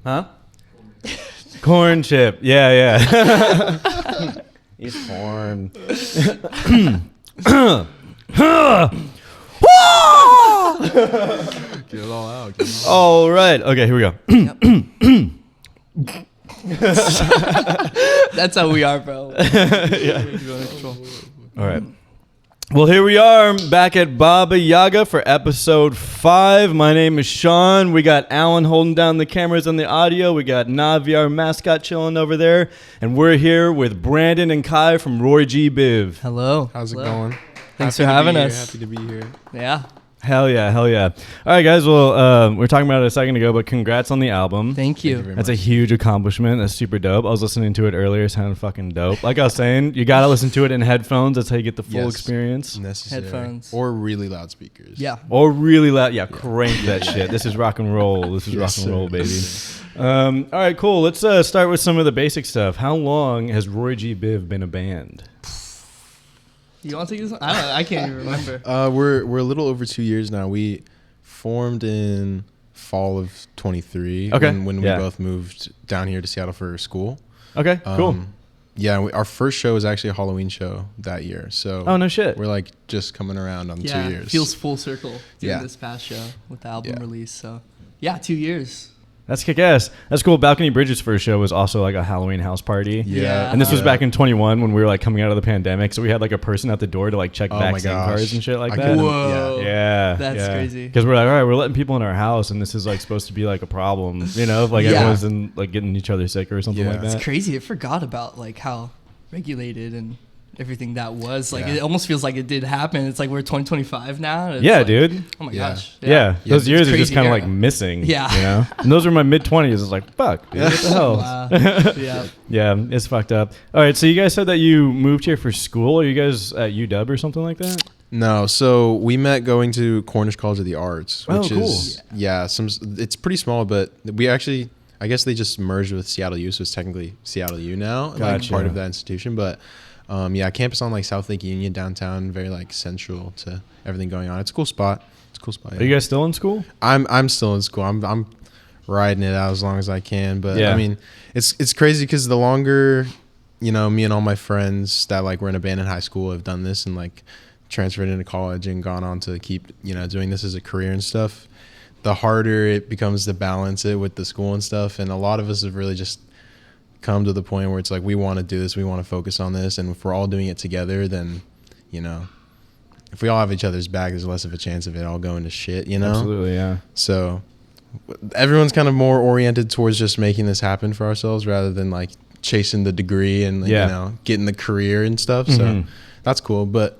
Huh? Corn chip. Yeah. He's corn. Get it all out. All right. Okay, here we go. That's how we are, bro. Yeah. All right. Well, here we are back at Baba Yaga for episode 5. My name is Sean. We got Alan holding down the cameras and the audio. We got Navi, our mascot, chilling over there. And we're here with Brandon and Kai from Roy G Biv. Hello. How's it going? Thanks for having us. Happy to be here. Yeah. Hell yeah. All right, guys. Well, we were talking about it a second ago, but congrats on the album. Thank you. That's a huge accomplishment. That's super dope. I was listening to it earlier. It sounded fucking dope. Like I was saying, you got to listen to it in headphones. That's how you get the full experience. Necessary. Headphones. Or really loud speakers. Yeah. Or really loud. Yeah, crank that shit. This is rock and roll. This is rock and roll, baby. All right, cool. Let's start with some of the basic stuff. How long has Roy G Biv been a band? You want to take this one? I can't even remember. We're a little over 2 years now. We formed in fall of 23 when we both moved down here to Seattle for school. Okay, cool. Yeah, our first show was actually a Halloween show that year. So oh, no shit. We're like just coming around on 2 years. Feels full circle doing this past show with the album release. So yeah, 2 years. That's kick-ass. That's cool. Balcony Bridge's first show was also like a Halloween house party. Yeah. And this was back in 21 when we were like coming out of the pandemic. So we had like a person at the door to like check vaccine cards and shit like that. Whoa. Yeah. That's crazy. Because we're like, all right, we're letting people in our house and this is like supposed to be like a problem, you know, if like everyone's in, like getting each other sick or something like that. It's crazy. I forgot about like how regulated and everything that was. Like it almost feels like it did happen. It's like we're 2025 now. It's yeah, like, dude. Oh my gosh. Yeah. Those years are just kind of like missing. Yeah. You know? And those were my mid-20s. It's like, fuck, dude, what the hell? Wow. Yeah, it's fucked up. All right, so you guys said that you moved here for school. Are you guys at UW or something like that? No, so we met going to Cornish College of the Arts, which is it's pretty small, but we actually, I guess they just merged with Seattle U, so it's technically Seattle U now, like part of that institution. But campus on like South Lake Union downtown, very like central to everything going on. It's a cool spot. Yeah. Are you guys still in school? I'm still in school. I'm riding it out as long as I can. But I mean, it's crazy because the longer, me and all my friends that like were in a band in high school have done this and like transferred into college and gone on to keep doing this as a career and stuff, the harder it becomes to balance it with the school and stuff. And a lot of us have really just come to the point where it's like, we want to do this, we want to focus on this, and if we're all doing it together, then if we all have each other's back, there's less of a chance of it all going to shit. Absolutely. Yeah. So everyone's kind of more oriented towards just making this happen for ourselves rather than like chasing the degree and getting the career and stuff. So that's cool, but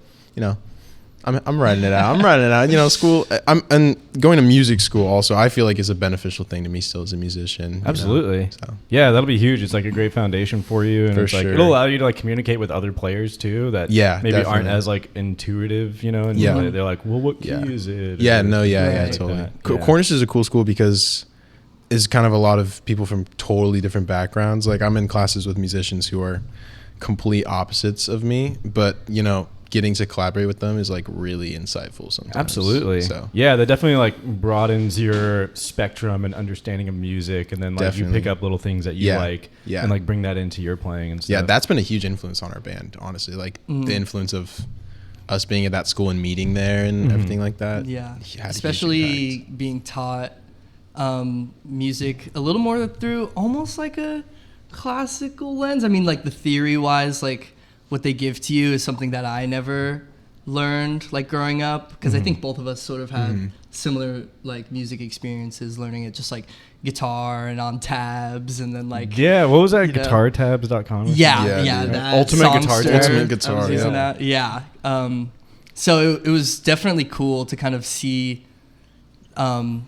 I'm riding it out. School. And going to music school also, I feel like is a beneficial thing to me still as a musician. Absolutely. So. Yeah, that'll be huge. It's like a great foundation for you, and it's like it'll allow you to like communicate with other players too that maybe aren't as like intuitive, and they're like, well, what key is it? Totally. Like Cornish is a cool school because it's kind of a lot of people from totally different backgrounds. Like I'm in classes with musicians who are complete opposites of me, but getting to collaborate with them is like really insightful sometimes. Absolutely. So yeah, that definitely like broadens your spectrum and understanding of music, and then like you pick up little things that you like and like bring that into your playing and stuff. Yeah, that's been a huge influence on our band, honestly. Like the influence of us being at that school and meeting there and everything like that. Yeah, especially being taught music a little more through almost like a classical lens. I mean, like the theory wise, like what they give to you is something that I never learned like growing up, because I think both of us sort of had similar like music experiences, learning it just like guitar and on tabs, and then like what was that, guitartabs.com? That ultimate guitar so it was definitely cool to kind of see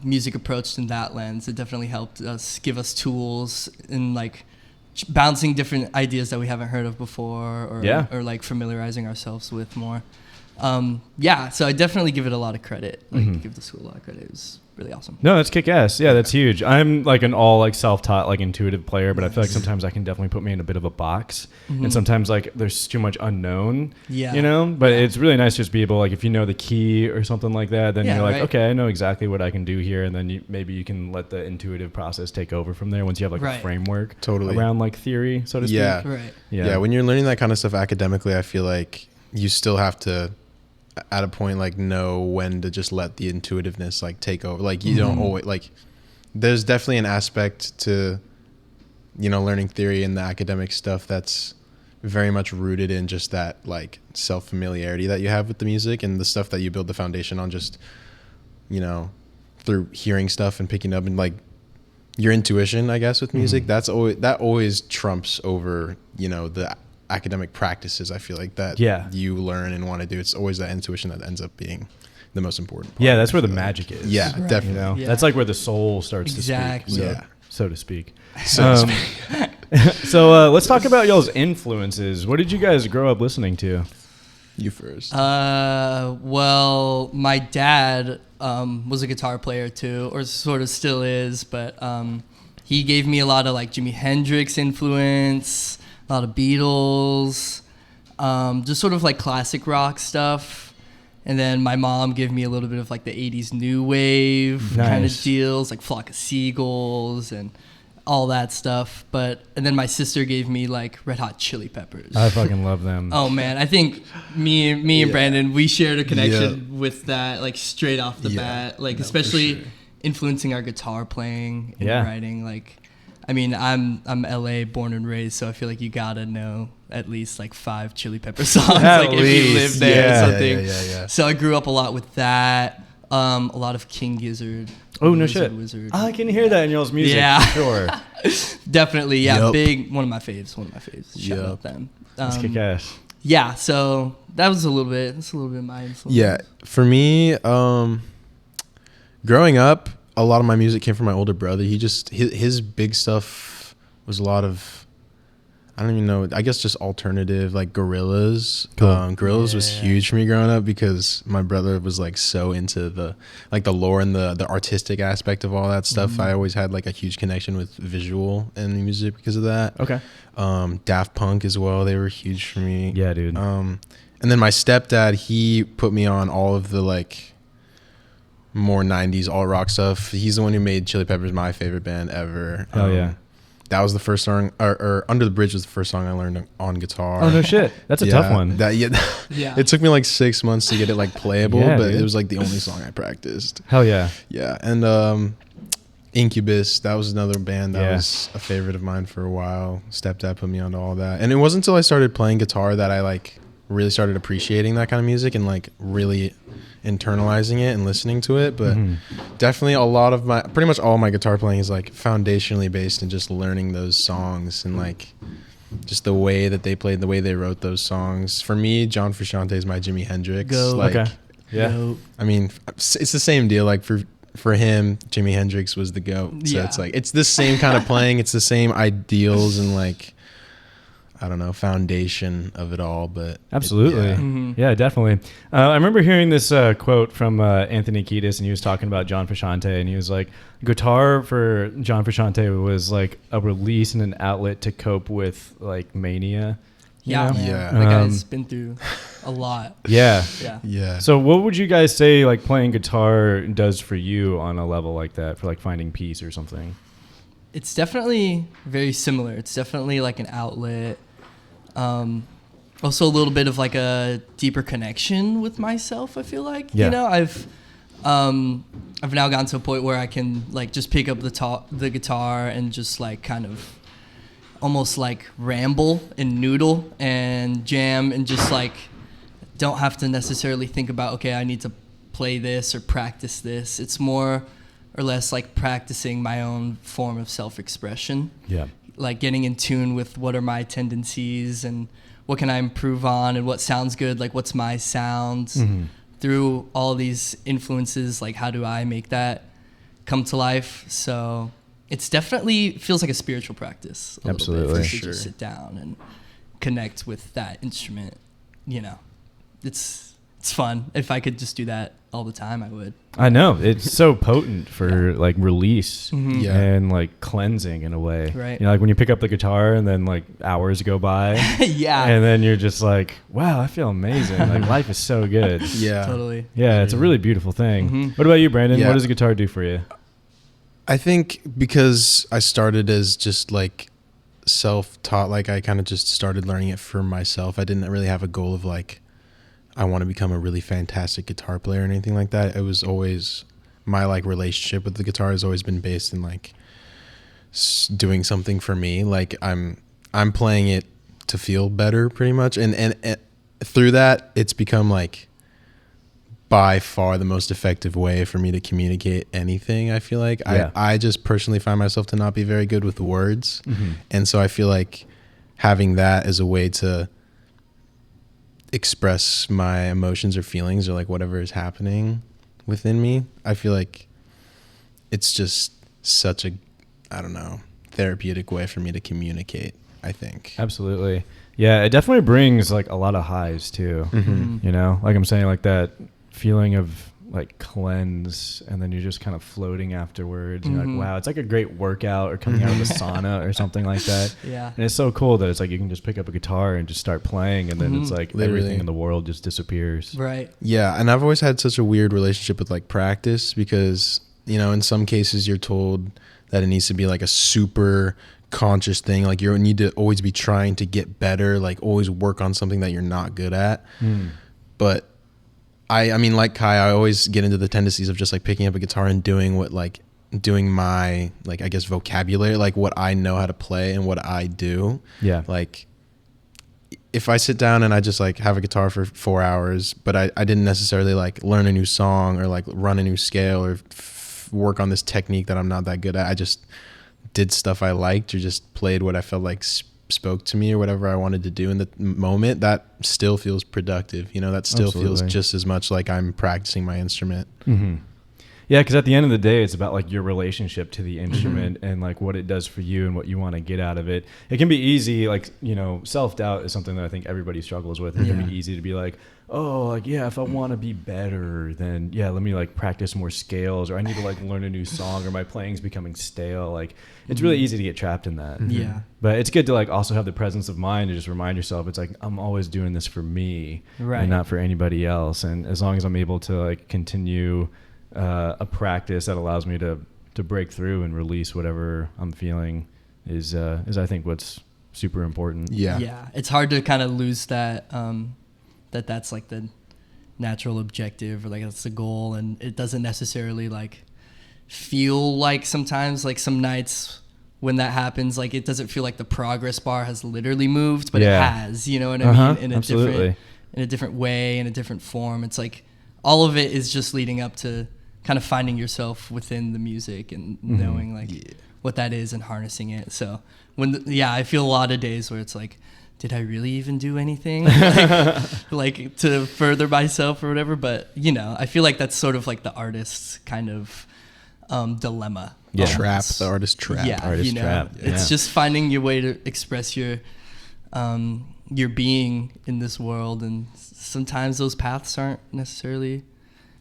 music approached in that lens. It definitely helped us, give us tools in like bouncing different ideas that we haven't heard of before, or like familiarizing ourselves with more. Yeah, so I definitely give it a lot of credit. Like give the school a lot of credit. It was really awesome. No, that's kick ass. Yeah, that's huge. I'm like an all like self-taught like intuitive player, but I feel like sometimes I can definitely put me in a bit of a box, and sometimes like there's too much unknown. Yeah, you know. But it's really nice to just be able, like, if you know the key or something like that, then you're like, right. okay, I know exactly what I can do here, and then maybe you can let the intuitive process take over from there once you have like a framework around like theory, so to speak. Yeah. When you're learning that kind of stuff academically, I feel like you still have to, at a point, like, know when to just let the intuitiveness like take over. Like, you don't always, like, there's definitely an aspect to, you know, learning theory and the academic stuff that's very much rooted in just that like self familiarity that you have with the music and the stuff that you build the foundation on, just, you know, through hearing stuff and picking up, and like your intuition, I guess, with music. That always trumps over, you know, the academic practices. I feel like that you learn and want to do. It's always that intuition that ends up being the most important part. Yeah, that's where the magic is. Yeah, definitely. You know? That's like where the soul starts to speak. So to speak. So let's talk about y'all's influences. What did you guys grow up listening to? You first. Well, my dad was a guitar player too, or sort of still is, but he gave me a lot of like Jimi Hendrix influence, a lot of Beatles, just sort of like classic rock stuff. And then my mom gave me a little bit of like the 80s new wave kind of deals, like Flock of Seagulls and all that stuff. And then my sister gave me like Red Hot Chili Peppers. I fucking love them. Oh man, I think me and Brandon, we shared a connection with that, like straight off the bat, like especially influencing our guitar playing and writing. Like, I mean, I'm LA born and raised, so I feel like you gotta know at least like 5 Chili Pepper songs, like if you live there or something. So I grew up a lot with that. A lot of King Gizzard. Oh, no shit. Wizard. I can hear that in y'all's music. Yeah, for sure. Definitely. Yeah, big. One of my faves. Shout out them. Let's kick ass. Yeah, so that was a little bit. That's a little bit of my influence. Yeah, for me, growing up, a lot of my music came from my older brother. His big stuff was a lot of, I don't even know, I guess just alternative, like Gorillaz. Cool. Gorillaz was huge for me growing up because my brother was like so into the lore and the artistic aspect of all that stuff. I always had like a huge connection with visual and music because of that. Okay. Daft Punk as well, they were huge for me. Yeah, dude. And then my stepdad, he put me on all of the like more 90s alt rock stuff. He's the one who made Chili Peppers my favorite band ever. Hell yeah. That was the first song, or Under the Bridge was the first song I learned on guitar. Oh, no shit. That's a tough one. It took me like 6 months to get it like playable, but it was like the only song I practiced. Hell yeah. Yeah. And Incubus, that was another band that was a favorite of mine for a while. Stepdad put me onto all that. And it wasn't until I started playing guitar that I like really started appreciating that kind of music and like really internalizing it and listening to it. But definitely pretty much all my guitar playing is like foundationally based in just learning those songs and like just the way that they played, the way they wrote those songs. For me, John Frusciante is my Jimi Hendrix. Okay. Yeah. I mean, it's the same deal. Like for him, Jimi Hendrix was the GOAT. So it's like, it's the same kind of playing. It's the same ideals and like, I don't know, foundation of it all, but absolutely. Yeah, definitely. I remember hearing this quote from Anthony Kiedis, and he was talking about John Frusciante, and he was like, guitar for John Frusciante was like a release and an outlet to cope with like mania. Yeah. That guy's been through a lot. Yeah. Yeah. So what would you guys say like playing guitar does for you on a level like that, for like finding peace or something? It's definitely very similar. It's definitely like an outlet. Also a little bit of like a deeper connection with myself, I feel like. You know, I've now gotten to a point where I can like just pick up the guitar and just like kind of almost like ramble and noodle and jam and just like don't have to necessarily think about, okay, I need to play this or practice this. It's more or less like practicing my own form of self-expression. Yeah. Like getting in tune with what are my tendencies and what can I improve on and what sounds good, like what's my sound. Through all these influences, like how do I make that come to life? So it's definitely feels like a spiritual practice. Absolutely. For sure. Just sit down and connect with that instrument. You know, it's it's fun. If I could just do that all the time, I would. I know it's so potent for like release Yeah. and like cleansing in a way. Right. You know, like when you pick up the guitar and then like hours go by. Yeah. And then you're just like, wow, I feel amazing. Like life is so good. Yeah. Totally. Yeah, it's a really beautiful thing. Mhm. What about you, Brandon? Yeah. What does a guitar do for you? I think because I started as just like self-taught, like I kind of just started learning it for myself. I didn't really have a goal of like, I want to become a really fantastic guitar player or anything like that. It was always my like relationship with the guitar has always been based in like doing something for me. Like I'm playing it to feel better pretty much. And through that, it's become like by far the most effective way for me to communicate anything. I feel like I just personally find myself to not be very good with words. And so I feel like having that as a way to express my emotions or feelings or like whatever is happening within me, I feel like it's just such a, I don't know, therapeutic way for me to communicate, I think. Absolutely. Yeah, it definitely brings like a lot of highs too. You know, like I'm saying, like that feeling of like cleanse, and then you're just kind of floating afterwards. You're like, wow, it's like a great workout or coming out of the sauna or something like that. Yeah. And it's so cool that it's like you can just pick up a guitar and just start playing, and then it's like Literally. everything in the world just disappears. Right. Yeah, and I've always had such a weird relationship with like practice because, you know, in some cases you're told that it needs to be like a super conscious thing. Like you need to always be trying to get better, like always work on something that you're not good at. But I mean, like Kai, I always get into the tendencies of just like picking up a guitar and doing my, like, I guess vocabulary, like what I know how to play and what I do. Yeah. Like if I sit down and I just like have a guitar for 4 hours, but I didn't necessarily like learn a new song or like run a new scale or work on this technique that I'm not that good at. I just did stuff I liked or just played what I felt like spoke to me or whatever I wanted to do in the moment. That still feels productive. You know, that still feels just as much like I'm practicing my instrument. Yeah, because at the end of the day, it's about like your relationship to the instrument and like what it does for you and what you want to get out of it. It can be easy, like, you know, self-doubt is something that I think everybody struggles with. It can be easy to be like, oh, like, yeah, if I want to be better, then yeah, let me like practice more scales, or I need to like learn a new song, or my playing's becoming stale. Like it's really easy to get trapped in that. Yeah. But it's good to like also have the presence of mind to just remind yourself, it's like, I'm always doing this for me and not for anybody else. And as long as I'm able to like continue a practice that allows me to break through and release whatever I'm feeling is I think what's super important. Yeah. It's hard to kind of lose that, that's like the natural objective, or like that's the goal, and it doesn't necessarily like feel like sometimes, like some nights when that happens, like it doesn't feel like the progress bar has literally moved, but it has, you know what I mean? In a different way, in a different form. It's like all of it is just leading up to kind of finding yourself within the music and knowing like what that is and harnessing it. So I feel a lot of days where it's like, did I really even do anything like to further myself or whatever? But you know, I feel like that's sort of like the artist's kind of dilemma. The artist trap. Yeah, Artist trap. It's just finding your way to express your being in this world, and sometimes those paths aren't necessarily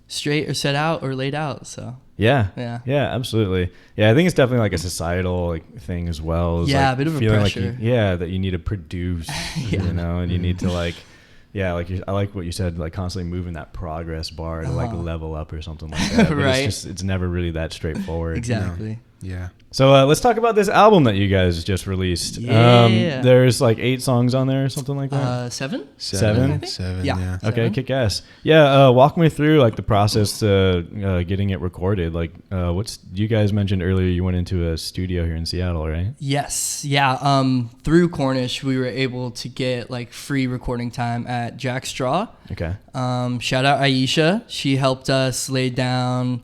straight or set out or laid out. So yeah, absolutely. Yeah, I think it's definitely like a societal like thing as well. Like a bit of a pressure. Like that you need to produce, you know, and you need to like, I like what you said, like constantly moving that progress bar to like level up or something like that. But it's never really that straightforward. Exactly. Yeah. So let's talk about this album that you guys just released. There's like 8 songs on there or something like that. 7? 7? I think? 7, yeah. Okay, kick ass. Yeah, walk me through like the process to getting it recorded. Like, you guys mentioned earlier you went into a studio here in Seattle, right? Yes, yeah. Through Cornish, we were able to get like free recording time at Jack Straw. Okay. Shout out Aisha. She helped us lay down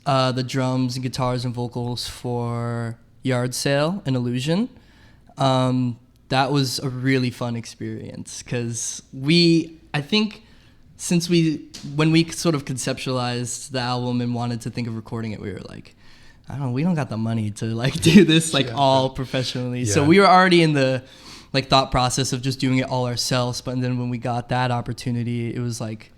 the drums and guitars and vocals for Yard Sale and Illusion. That was a really fun experience because I think when we sort of conceptualized the album and wanted to think of recording it, we were like, we don't got the money to like do this like all professionally. Yeah. So we were already in the like thought process of just doing it all ourselves. But then when we got that opportunity, it was like,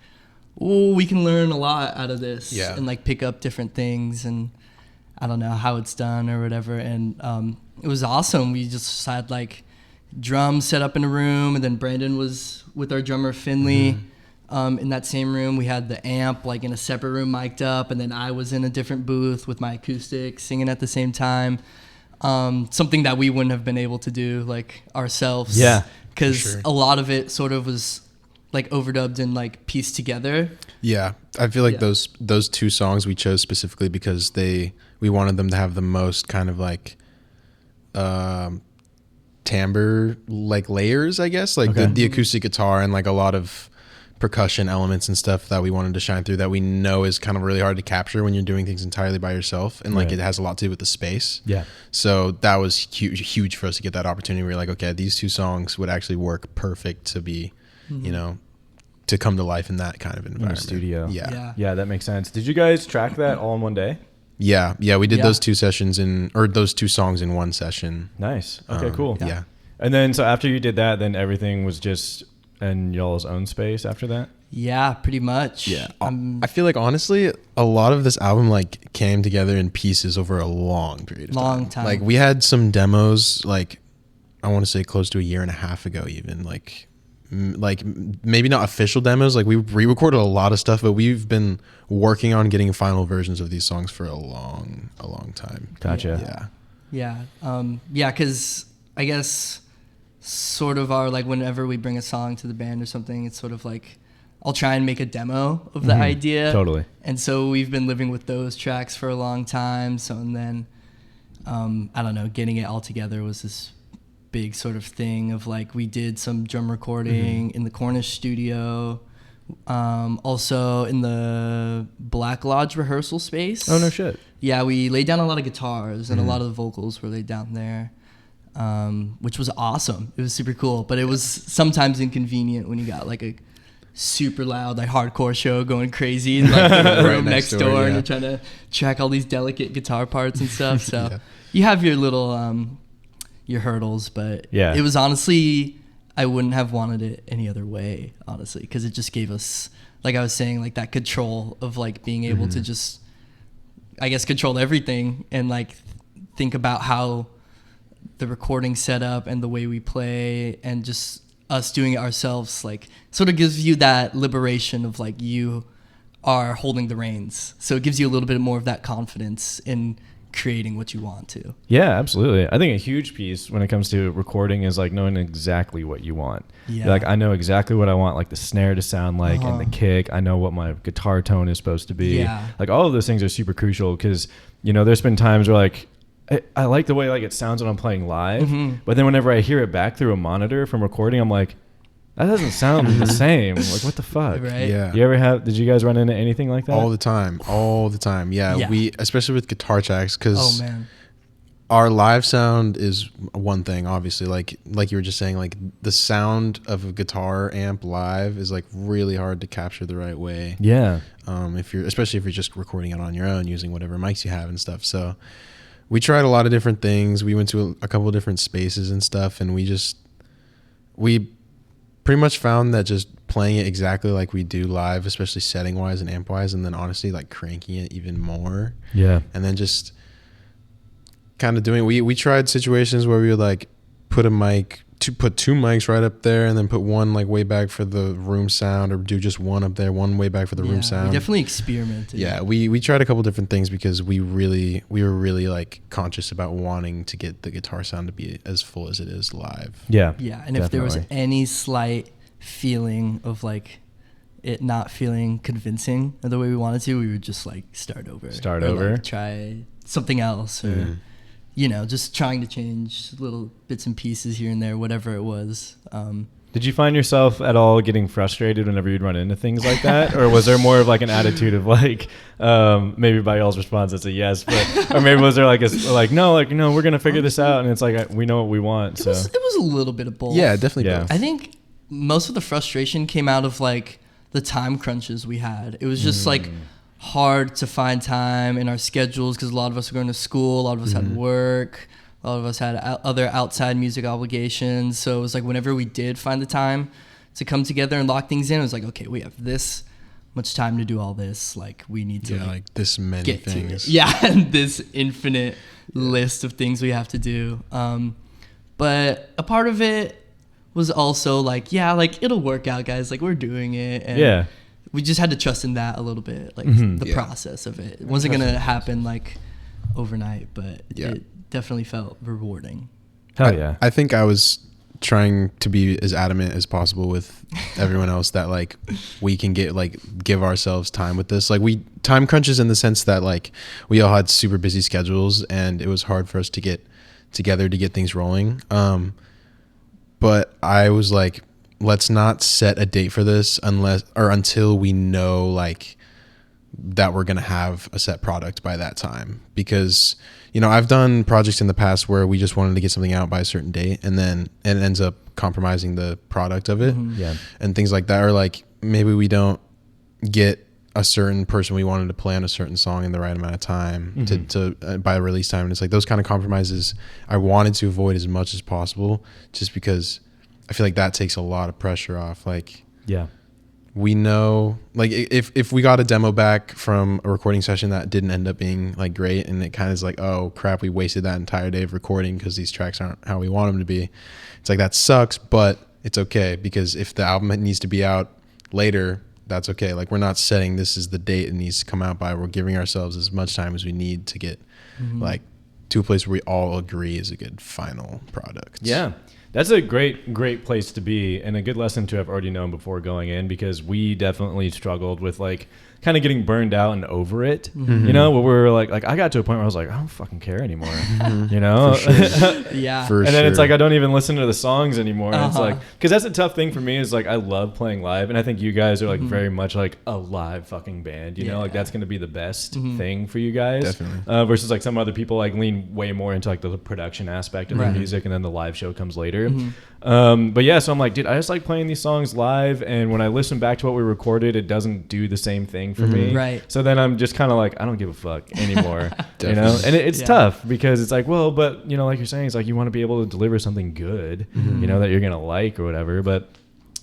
oh, we can learn a lot out of this and like pick up different things, and I don't know how it's done or whatever. And it was awesome. We just had like drums set up in a room, and then Brandon was with our drummer Finley in that same room. We had the amp like in a separate room mic'd up, and then I was in a different booth with my acoustic singing at the same time. Something that we wouldn't have been able to do like ourselves. Yeah. Because a lot of it sort of was like overdubbed and like pieced together. Yeah. I feel like those 2 songs we chose specifically because we wanted them to have the most kind of like timbre like layers, I guess, like the acoustic guitar and like a lot of percussion elements and stuff that we wanted to shine through that we know is kind of really hard to capture when you're doing things entirely by yourself, and like it has a lot to do with the space. So that was huge for us to get that opportunity. We were like, okay, these 2 songs would actually work perfect to be you know, to come to life in that kind of environment. Studio. Yeah, that makes sense. Did you guys track that all in one day? Yeah, we did those 2 sessions those 2 songs in one session. Nice. Okay, cool. Yeah. And then so after you did that, then everything was just in y'all's own space after that? Yeah, pretty much. Yeah. I feel like honestly, a lot of this album like came together in pieces over a long period of time. Like we had some demos like I want to say close to a year and a half ago even, like maybe not official demos, like we re-recorded a lot of stuff, but we've been working on getting final versions of these songs for a long time. Gotcha. Yeah because I guess sort of our like whenever we bring a song to the band or something, it's sort of like I'll try and make a demo of the idea. Totally. And so we've been living with those tracks for a long time. So and then I don't know, getting it all together was this big sort of thing of like we did some drum recording in the Cornish studio, also in the Black Lodge rehearsal space. Oh no shit. Yeah, we laid down a lot of guitars and a lot of the vocals were laid down there, which was awesome. It was super cool, but it was sometimes inconvenient when you got like a super loud like hardcore show going crazy in like the room next door and you're trying to track all these delicate guitar parts and stuff. So you have your little your hurdles, but it was honestly, I wouldn't have wanted it any other way, honestly, because it just gave us, like I was saying, like that control of like being able to just, I guess, control everything and like think about how the recording setup and the way we play and just us doing it ourselves, like sort of gives you that liberation of like you are holding the reins. So it gives you a little bit more of that confidence in creating what you want to. Yeah, absolutely. I think a huge piece when it comes to recording is like knowing exactly what you want. Like I know exactly what I want like the snare to sound like and the kick. I know what my guitar tone is supposed to be. Like all of those things are super crucial because, you know, there's been times where like I like the way like it sounds when I'm playing live, but then whenever I hear it back through a monitor from recording, I'm like, that doesn't sound the same. Like, what the fuck? Right? Yeah. Did you guys run into anything like that? All the time. Yeah. We, especially with guitar tracks, because our live sound is one thing, obviously. Like you were just saying, like the sound of a guitar amp live is like really hard to capture the right way. Yeah. Especially if you're just recording it on your own using whatever mics you have and stuff. So we tried a lot of different things. We went to a couple of different spaces and stuff, and we pretty much found that just playing it exactly like we do live, especially setting wise and amp wise, and then honestly like cranking it even more. Yeah. And then just kind of doing, we tried situations where we would like put two mics right up there and then put one like way back for the room sound, or do just one up there, one way back for the room sound. We definitely experimented. Yeah, we tried a couple different things because we were really like conscious about wanting to get the guitar sound to be as full as it is live. Yeah. Yeah, and if there was any slight feeling of like it not feeling convincing the way we wanted to, we would just like start over. Like, try something else, or you know, just trying to change little bits and pieces here and there, whatever it was. Did you find yourself at all getting frustrated whenever you'd run into things like that? Or was there more of like an attitude of like, maybe by y'all's response it's a yes, but, or maybe was there like no, we're going to figure this out, and it's like, we know what we want. So it was a little bit of both. Yeah, definitely both. I think most of the frustration came out of like the time crunches we had. It was just like hard to find time in our schedules because a lot of us were going to school, a lot of us had work, a lot of us had other outside music obligations. So it was like whenever we did find the time to come together and lock things in, it was like, okay, we have this much time to do all this. Like we need to like this many get things. to it. Yeah, and this infinite list of things we have to do. But a part of it was also like, like it'll work out, guys. Like we're doing it. And we just had to trust in that a little bit, like the process of it. It wasn't going to happen like overnight, but it definitely felt rewarding. Hell yeah. I think I was trying to be as adamant as possible with everyone else that like we can give ourselves time with this. Like we time crunches in the sense that like we all had super busy schedules and it was hard for us to get together to get things rolling. But I was like, let's not set a date for this until we know like that we're going to have a set product by that time. Because, you know, I've done projects in the past where we just wanted to get something out by a certain date and then it ends up compromising the product of it and things like that. Or like maybe we don't get a certain person we wanted to play on a certain song in the right amount of time to by the release time. And it's like those kind of compromises I wanted to avoid as much as possible, just because I feel like that takes a lot of pressure off. Like, we know, like if we got a demo back from a recording session that didn't end up being like great, and it kind of is like, oh crap, we wasted that entire day of recording because these tracks aren't how we want them to be. It's like, that sucks, but it's okay, because if the album needs to be out later, that's okay. Like, we're not setting this is the date it needs to come out by. We're giving ourselves as much time as we need to get like to a place where we all agree is a good final product. Yeah. That's a great place to be, and a good lesson to have already known before going in, because we definitely struggled with like kind of getting burned out and over it. You know, where we were like I got to a point where I was like, I don't fucking care anymore. You know? For sure. And then it's like I don't even listen to the songs anymore. It's like, because that's a tough thing for me, is like I love playing live, and I think you guys are like very much like a live fucking band. You know, like that's going to be the best thing for you guys. Definitely. Versus like some other people like lean way more into like the production aspect of the music, and then the live show comes later. But yeah, so I'm like, dude, I just like playing these songs live, and when I listen back to what we recorded, it doesn't do the same thing for me. Right. So then I'm just kind of like, I don't give a fuck anymore. You know, and it's tough, because it's like, well, but you know, like you're saying, it's like you want to be able to deliver something good, you know, that you're gonna like or whatever. But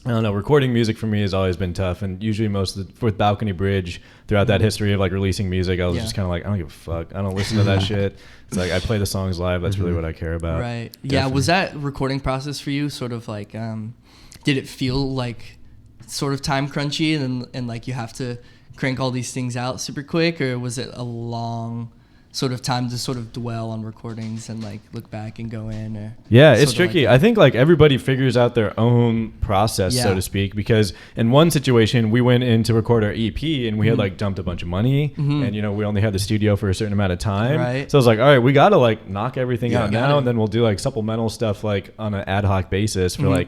I don't know, recording music for me has always been tough, and usually with Balcony Bridge, throughout that history of like releasing music, I was just kind of like, I don't give a fuck. I don't listen to that shit. It's like I play the songs live. That's really what I care about. Right. Definitely. Yeah. Was that recording process for you sort of like, did it feel like sort of time crunchy and like you have to crank all these things out super quick, or was it a long sort of time to sort of dwell on recordings and like look back and go in? Or it's tricky. Like, I think like everybody figures out their own process, so to speak, because in one situation we went in to record our EP and we had like dumped a bunch of money, and you know, we only had the studio for a certain amount of time. Right. So I was like, all right, we got to like knock everything out now, and then we'll do like supplemental stuff like on an ad hoc basis for like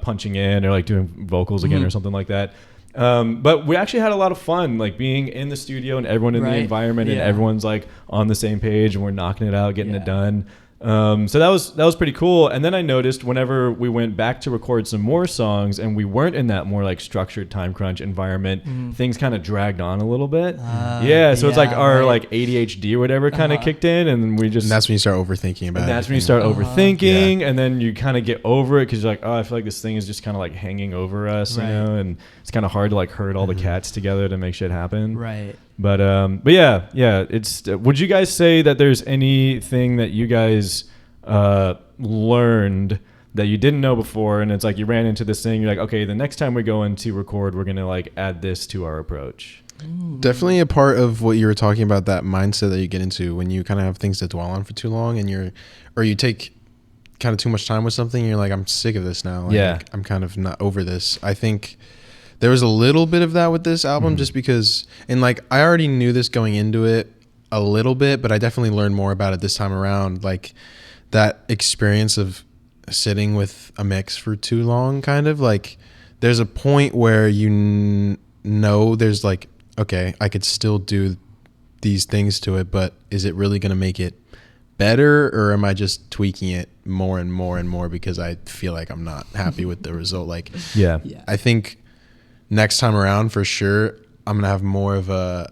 punching in or like doing vocals again or something like that. But we actually had a lot of fun, like being in the studio and everyone in the environment and everyone's like on the same page and we're knocking it out, getting it done. So that was pretty cool. And then I noticed whenever we went back to record some more songs and we weren't in that more like structured time crunch environment, things kind of dragged on a little bit. So it's like our like ADHD or whatever kind of kicked in, and we just... And that's when you start overthinking about it. And that's when you start overthinking, and then you kind of get over it because you're like, oh, I feel like this thing is just kind of like hanging over us, you know, and it's kind of hard to like herd all the cats together to make shit happen. Right. But yeah, it's. Would you guys say that there's anything that you guys learned that you didn't know before, and it's like you ran into this thing, you're like, okay, the next time we go in to record, we're gonna like add this to our approach? Definitely a part of what you were talking about, that mindset that you get into when you kind of have things to dwell on for too long, and you take kind of too much time with something, you're like, I'm sick of this now. Like, I'm kind of not over this. I think there was a little bit of that with this album, just because, and like I already knew this going into it a little bit, but I definitely learned more about it this time around. Like that experience of sitting with a mix for too long, kind of like there's a point where you know there's like, okay, I could still do these things to it, but is it really going to make it better, or am I just tweaking it more and more and more because I feel like I'm not happy with the result? Like, I think next time around, for sure, I'm gonna have more of a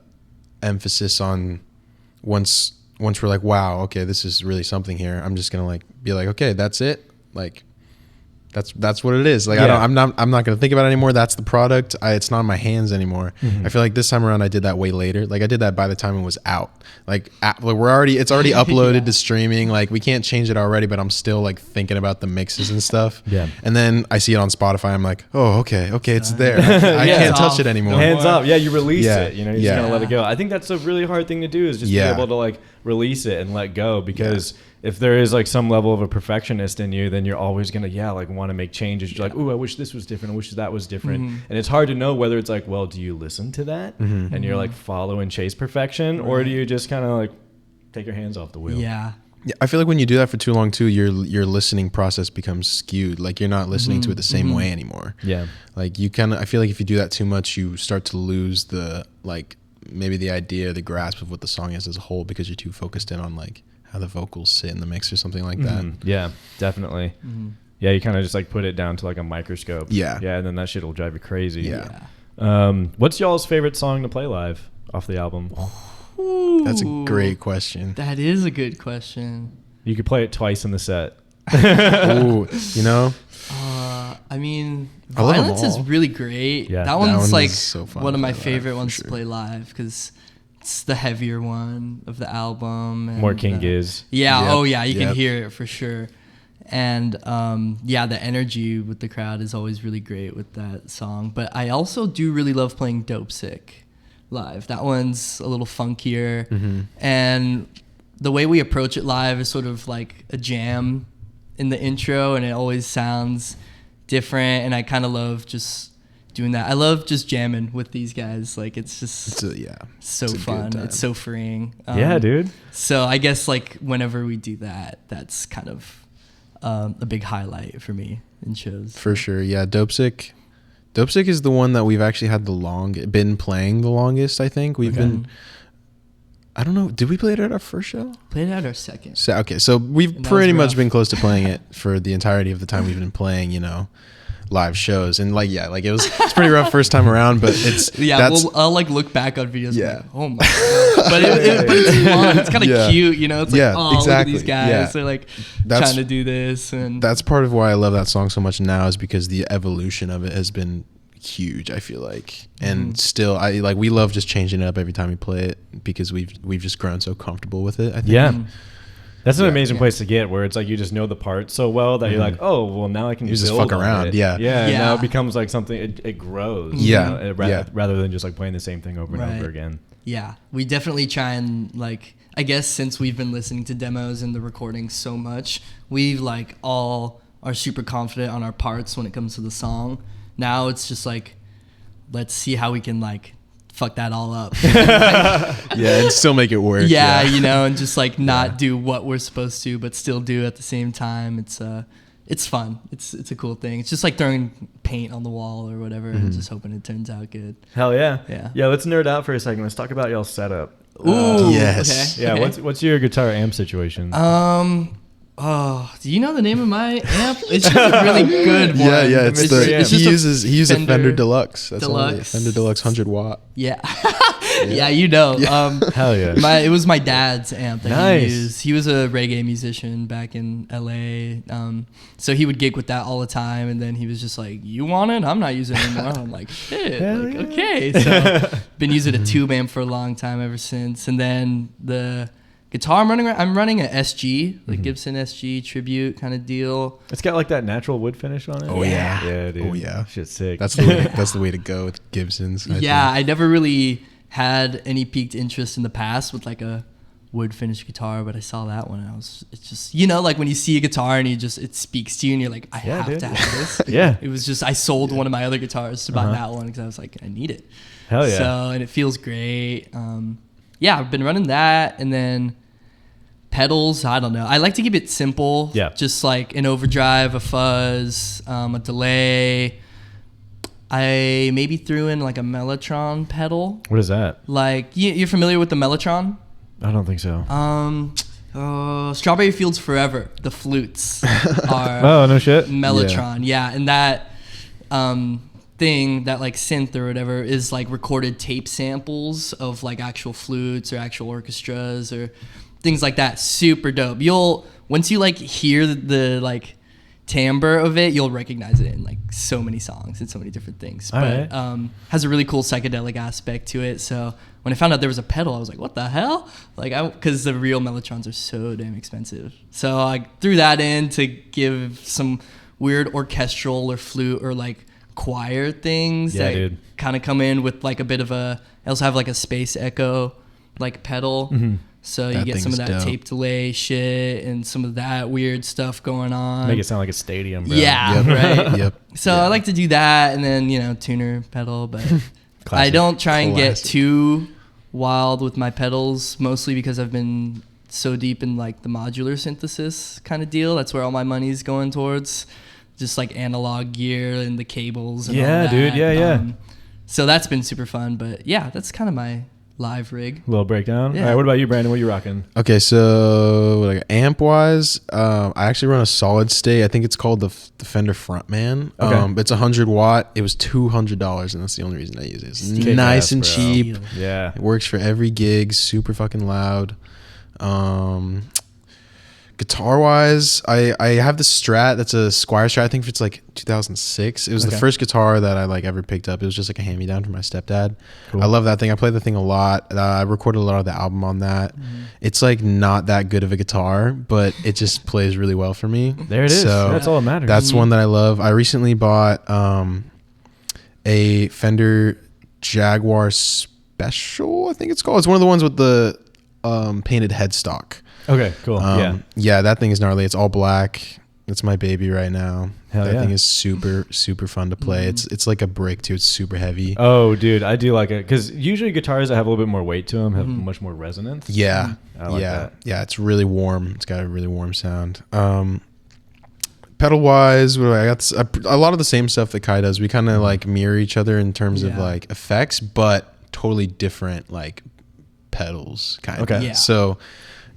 emphasis on once we're like, wow, okay, this is really something here. I'm just gonna like be like, okay, that's it. Like, that's what it is. Like I'm not gonna think about it anymore. That's the product. It's not in my hands anymore. I feel like this time around I did that way later. Like I did that by the time it was out. Like it's already uploaded to streaming. Like we can't change it already, but I'm still like thinking about the mixes and stuff. Yeah. And then I see it on Spotify. I'm like, oh, okay, it's there. I can't touch it anymore. Hands up. Yeah, you release it. You know, you're just gonna let it go. I think that's a really hard thing to do, is just be able to like release it and let go, because if there is like some level of a perfectionist in you, then you're always gonna like want to make changes. You're like, ooh, I wish this was different. I wish that was different. And it's hard to know whether it's like, well, do you listen to that and you're like follow and chase perfection, or do you just kind of like take your hands off the wheel? Yeah, I feel like when you do that for too long too, your listening process becomes skewed. Like you're not listening to it the same way anymore. Yeah, like I feel like if you do that too much, you start to lose the like maybe the idea, the grasp of what the song is as a whole, because you're too focused in on like how the vocals sit in the mix or something like that. Yeah, definitely. Yeah, you kind of just like put it down to like a microscope. Yeah, and then that shit will drive you crazy. What's y'all's favorite song to play live off the album? Ooh, that's a great question. That is a good question. You could play it twice in the set. Ooh, you know? I mean, Violence is really great. Yeah, that one's like so one of my favorite ones to play live, because it's the heavier one of the album. And, more King Giz. Yeah, you can hear it for sure. And the energy with the crowd is always really great with that song. But I also do really love playing Dope Sick live. That one's a little funkier. And the way we approach it live is sort of like a jam in the intro, and it always sounds different. And I kind of love just doing that. I love just jamming with these guys. Like it's so fun. It's so freeing. Yeah, dude. So I guess like whenever we do that, that's kind of a big highlight for me in shows. For sure. Yeah. Dope Sick is the one that we've actually had been playing the longest. I think we've been, I don't know. Did we play it at our first show? Played it at our second. So we've pretty much been close to playing it for the entirety of the time we've been playing, live shows. And it's pretty rough first time around, but it's I'll like look back on videos and like, oh my god, but it's fun. It's kind of cute, it's like, oh, exactly. Look at these guys, they're like trying to do this. And that's part of why I love that song so much now, is because the evolution of it has been huge, I feel like. And still we love just changing it up every time we play it, because we've just grown so comfortable with it, I think. That's an amazing place to get, where it's like you just know the part so well that you're like, oh, well, now I can just fuck around. It. Yeah. Now it becomes like something, it grows. Rather than just like playing the same thing over and over again. Yeah, we definitely try and like, I guess since we've been listening to demos and the recordings so much, we like all are super confident on our parts when it comes to the song. Now it's just like, let's see how we can like fuck that all up. And still make it work. And just like not do what we're supposed to, but still do at the same time. It's fun. It's a cool thing. It's just like throwing paint on the wall or whatever and just hoping it turns out good. Hell yeah. Yeah, let's nerd out for a second. Let's talk about y'all's setup. Ooh, yes. Okay. Yeah, what's your guitar amp situation? Oh, do you know the name of my amp? It's just a really good one. He uses a Fender Deluxe. That's Fender Deluxe 100 watt. Yeah. Hell yeah. It was my dad's amp that he used. He was a reggae musician back in LA. So he would gig with that all the time, and then he was just like, "You want it? I'm not using it anymore." I'm like, "Shit, okay." So been using a tube amp for a long time ever since. And then the guitar I'm running a SG, like Gibson SG tribute kind of deal. It's got like that natural wood finish on it. Oh yeah. Yeah, dude. Oh yeah. Shit's sick. That's the way to go with Gibsons. I think. I never really had any peaked interest in the past with like a wood finished guitar, but I saw that one and it's just, like when you see a guitar and it speaks to you and you're like, I have to have this. It was just, I sold one of my other guitars to buy that one because I was like, I need it. Hell yeah. So, and it feels great. I've been running that, and then pedals, I don't know. I like to keep it simple. Yeah. Just like an overdrive, a fuzz, a delay. I maybe threw in like a Mellotron pedal. What is that? Like, you're familiar with the Mellotron? I don't think so. Strawberry Fields Forever, the flutes are oh, no shit. Mellotron. Yeah. And that thing, that like synth or whatever, is like recorded tape samples of like actual flutes or actual orchestras or things like that. Super dope. Once you like hear the like timbre of it, you'll recognize it in like so many songs and so many different things. But has a really cool psychedelic aspect to it. So when I found out there was a pedal, I was like, what the hell? Like, because the real Mellotrons are so damn expensive. So I threw that in to give some weird orchestral or flute or like choir things that kind of come in with like a bit of I also have like a space echo like pedal. So you get some of that tape delay shit and some of that weird stuff going on. Make it sound like a stadium, bro. Yeah, right. So I like to do that, and then tuner pedal, but I don't try and get too wild with my pedals, mostly because I've been so deep in like the modular synthesis kind of deal. That's where all my money's going towards, just like analog gear and the cables and all that. Dude. So that's been super fun, but yeah, that's kind of my live rig. Little breakdown. All right, what about you, Brandon? What are you rocking? Okay, so like amp wise, I actually run a solid state. I think it's called the Fender Frontman. It's 100 watt. It was $200, and that's the only reason I use it. It's nice and cheap. Yeah, it works for every gig. Super fucking loud. Guitar wise, I have the Strat. That's a Squire Strat. I think it's like 2006. It was the first guitar that I like ever picked up. It was just like a hand-me-down from my stepdad. Cool. I love that thing. I play the thing a lot. I recorded a lot of the album on that. It's like not that good of a guitar, but it just plays really well for me. There it is. So that's all that matters. That's one that I love. I recently bought a Fender Jaguar Special, I think it's called. It's one of the ones with the painted headstock. Okay, cool. Yeah, that thing is gnarly. It's all black. It's my baby right now. That thing is super, super fun to play. It's like a brick too. It's super heavy. Oh, dude, I do like it because usually guitars that have a little bit more weight to them have much more resonance. Yeah, I like that. Yeah. It's really warm. It's got a really warm sound. Pedal wise, I got a lot of the same stuff that Kai does. We kind of like mirror each other in terms of like effects, but totally different like pedals kind of. Okay. Yeah. So.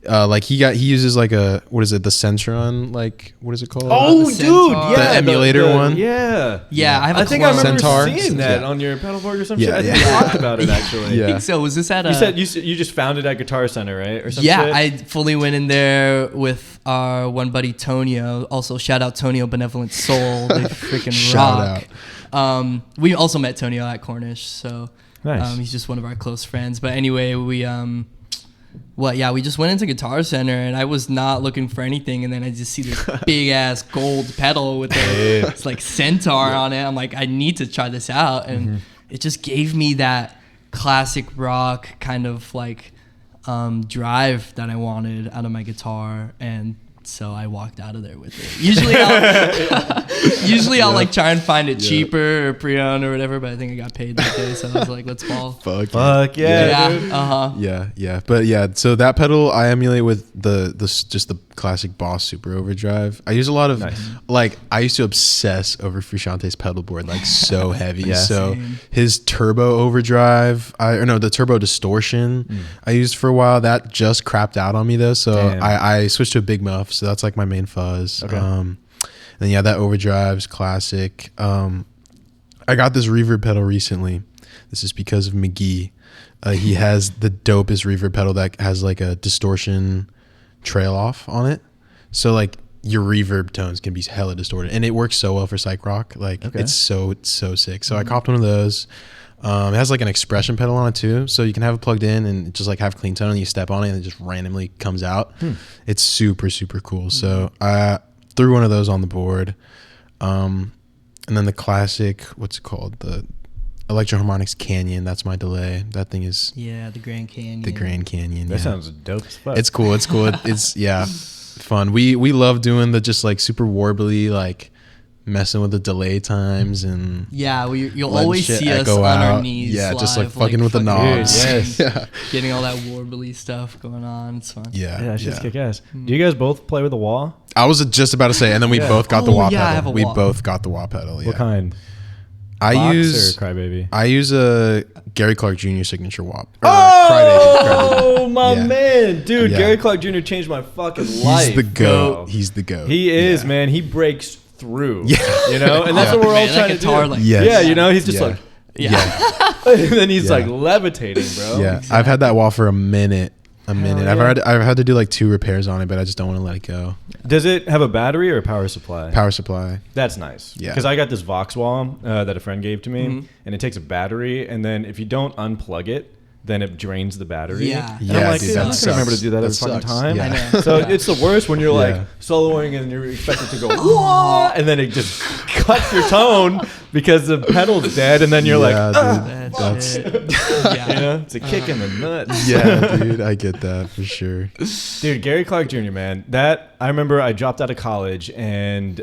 Like he uses like the Centron, like what is it called? Oh, dude, yeah, the emulator one. Yeah. I think I remember Centaur. seeing that on your pedal board or something. I think you talked about it actually. I think so. Was this at? You said you just found it at Guitar Center, right? Or something. Yeah, I fully went in there with our one buddy Tonio. Also, shout out Tonio, Benevolent Soul. They freaking rock. We also met Tonio at Cornish, so nice. He's just one of our close friends. But anyway, we just went into Guitar Center, and I was not looking for anything, and then I just see this big ass gold pedal with it's like Centaur on it. I'm like, I need to try this out, and it just gave me that classic rock kind of like drive that I wanted out of my guitar, and so I walked out of there with it. Usually I'll like try and find it cheaper or pre-owned or whatever, but I think I got paid that day, so I was like, let's ball. Fuck yeah. Yeah. But yeah, so that pedal I emulate with just the classic Boss Super Overdrive. I use a lot of like I used to obsess over Frusciante's pedal board, like so heavy. So his Turbo Overdrive, the Turbo Distortion I used for a while. That just crapped out on me though, so I switched to a Big Muff. So that's like my main fuzz. Okay. And that Overdrive's classic. I got this reverb pedal recently. This is because of McGee. He has the dopest reverb pedal that has like a distortion trail off on it. So like your reverb tones can be hella distorted, and it works so well for psych rock. Like it's so sick. So I copped one of those. It has like an expression pedal on it too, so you can have it plugged in and just like have clean tone, and you step on it and it just randomly comes out. It's super, super cool. So I threw one of those on the board. And then the classic, what's it called? The Electro Harmonics Canyon. That's my delay. That thing is the Grand Canyon. The Grand Canyon. That sounds dope as fuck. It's cool. It's fun. We love doing the just like super warbly, like messing with the delay times, and you'll always see us on our knees, just like fucking with the knobs, getting all that warbly stuff going on. It's fun. It's just kick ass. Do you guys both play with the wah? I was just about to say, and then we both got the wah pedal. We both got the wah pedal. What kind? I use Crybaby. I use a Gary Clark Jr. signature wah. Oh, my man, dude! Gary Clark Jr. changed my fucking life. He's the goat. He's the goat. He is, man. He breaks through. And that's what we're all trying to do. Like, he's just like, and then he's like levitating, bro. I've had that wah for a minute. a minute. Yeah. I've had to do like 2 repairs on it, but I just don't want to let it go. Does it have a battery or a power supply? Power supply. That's nice. Yeah. Because I got this Vox wall that a friend gave to me, and it takes a battery, and then if you don't unplug it, then it drains the battery. Yeah. And I'm like, dude, dude, I'm not that gonna remember to sucks. do that That every fucking sucks. time. Yeah. I know. So it's the worst when you're like Yeah. soloing and you're expected to go, whoa, and then it just cuts your tone because the pedal's dead, and then you're like, dude, That's it. you Yeah. know, it's a kick in the nuts. yeah, dude, I get that for sure. Dude, Gary Clark Jr., man, that I remember I dropped out of college and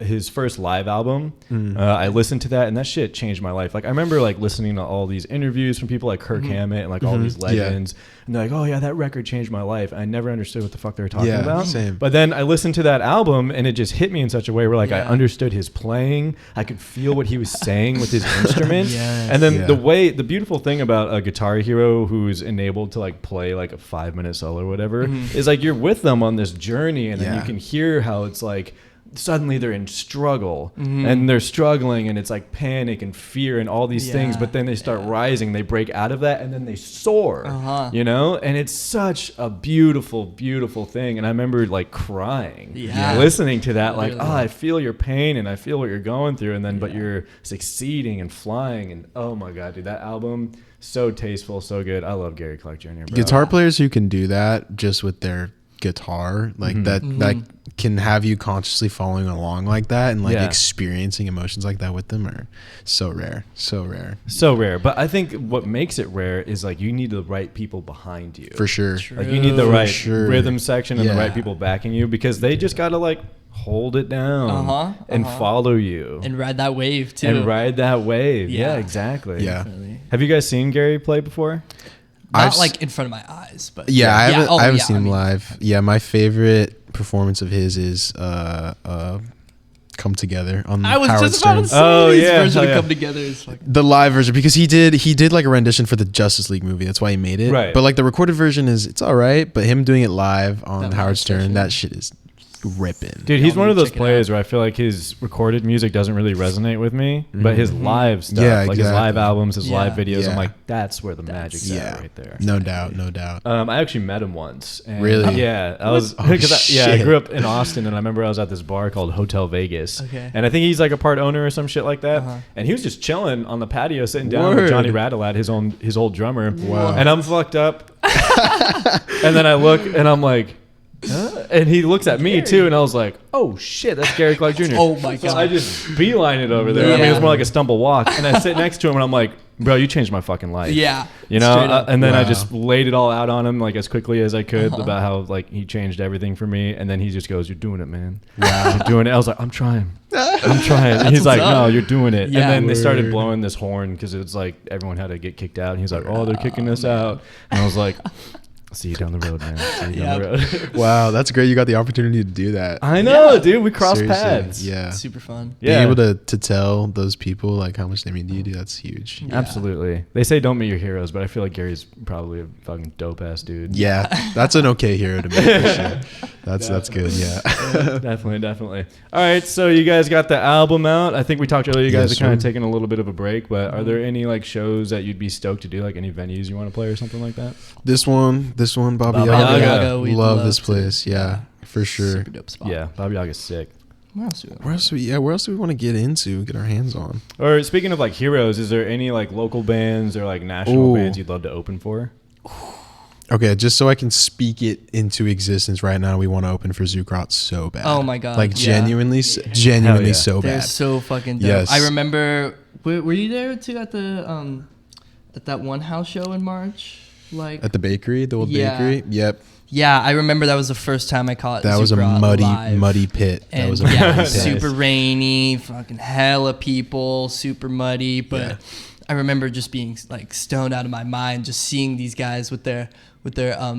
his first live album, I listened to that and that shit changed my life. Like I remember like listening to all these interviews from people like Kirk Hammett and like all these legends. And they're like, oh yeah, that record changed my life. I never understood what the fuck they were talking about. Same. But then I listened to that album and it just hit me in such a way where like I understood his playing. I could feel what he was saying with his instrument. Yes. And then the beautiful thing about a Guitar Hero who's enabled to like play like a 5-minute solo or whatever is like you're with them on this journey, and then you can hear how it's like suddenly they're in struggle and they're struggling, and it's like panic and fear and all these things, but then they start rising, they break out of that, and then they soar, you know, and it's such a beautiful thing. And I remember like crying listening to that, like, oh, I feel your pain and I feel what you're going through, and then but you're succeeding and flying, and oh my god, dude, that album, so tasteful, so good. I love Gary Clark Jr., bro. Guitar players who can do that just with their guitar, like that can have you consciously following along like that and like experiencing emotions like that with them are so rare. But I think what makes it rare is like you need the right people behind you. For sure. Like you need the right rhythm section and the right people backing you, because they just gotta like hold it down and follow you And ride that wave too. Yeah, exactly. Yeah. Definitely. Have you guys seen Gary play before? Not like in front of my eyes, but I haven't seen him live. Yeah, my favorite performance of his is Come Together on Howard Stern. Version of Come Together is fucking The live version, because he did like a rendition for the Justice League movie. That's why he made it. Right. But like the recorded version it's all right, but him doing it live on Howard Stern, that shit is ripping. Dude, he's one of those players where I feel like his recorded music doesn't really resonate with me, but his live stuff, like his live albums, his live videos, I'm like, that's where the magic's at right there. No doubt. I actually met him once. And Really? Yeah. I was I grew up in Austin, and I remember I was at this bar called Hotel Vegas. Okay. And I think he's like a part owner or some shit like that. And he was just chilling on the patio, sitting down with Johnny Radalat, his old drummer. Wow. And I'm fucked up. And then I look and I'm like, huh? And he looks at me too, and I was like, "Oh shit, that's Gary Clark Jr." Oh my god! So I just beeline it over there. I mean, it was more like a stumble walk, and I sit next to him, and I'm like, "Bro, you changed my fucking life." Yeah, you know. And then I just laid it all out on him like as quickly as I could about how like he changed everything for me, and then he just goes, "You're doing it, man. Wow, you're doing it." I was like, "I'm trying." And he's like, "No, you're doing it." Yeah. And then they started blowing this horn because it was like everyone had to get kicked out, and he's like, "Oh, they're kicking us out," and I was like, see you down the road, man. See you down the road. Wow, that's great. You got the opportunity to do that. I know, dude. We crossed Seriously, paths. Yeah. Super fun. Being able to tell those people like how much they mean to you, dude, that's huge. Yeah. Absolutely. They say don't meet your heroes, but I feel like Gary's probably a fucking dope ass dude. Yeah, that's an okay hero to meet for sure. That's good. Yeah. Definitely. All right, so you guys got the album out. I think we talked earlier. You guys Yes, are kind of sir. taking a little bit of a break, but are there any like shows that you'd be stoked to do, like any venues you want to play or something like that? This one, Baba Yaga. Yaga. We'd Love love this to. place. Yeah, for sure. Super dope spot. Yeah, Baba Yaga's sick. Where else do we Where else do we want to get our hands on? Or speaking of like heroes, is there any like local bands or like national Ooh. bands you'd love to open for? Okay, just so I can speak it into existence right now, we want to open for Zucrot so bad. Oh my God, Like yeah. genuinely Hell yeah. so They're bad. so fucking dope. Yes. I remember. Were you there too at the at that one house show in March? Like At the bakery, the old Yeah. bakery. Yep. yeah, I remember that was the first time I caught. That was a Zucrot live. muddy pit. That And was a yeah, muddy pit. super rainy, fucking hella people, super muddy. But Yeah. I remember just being like stoned out of my mind, just seeing these guys with their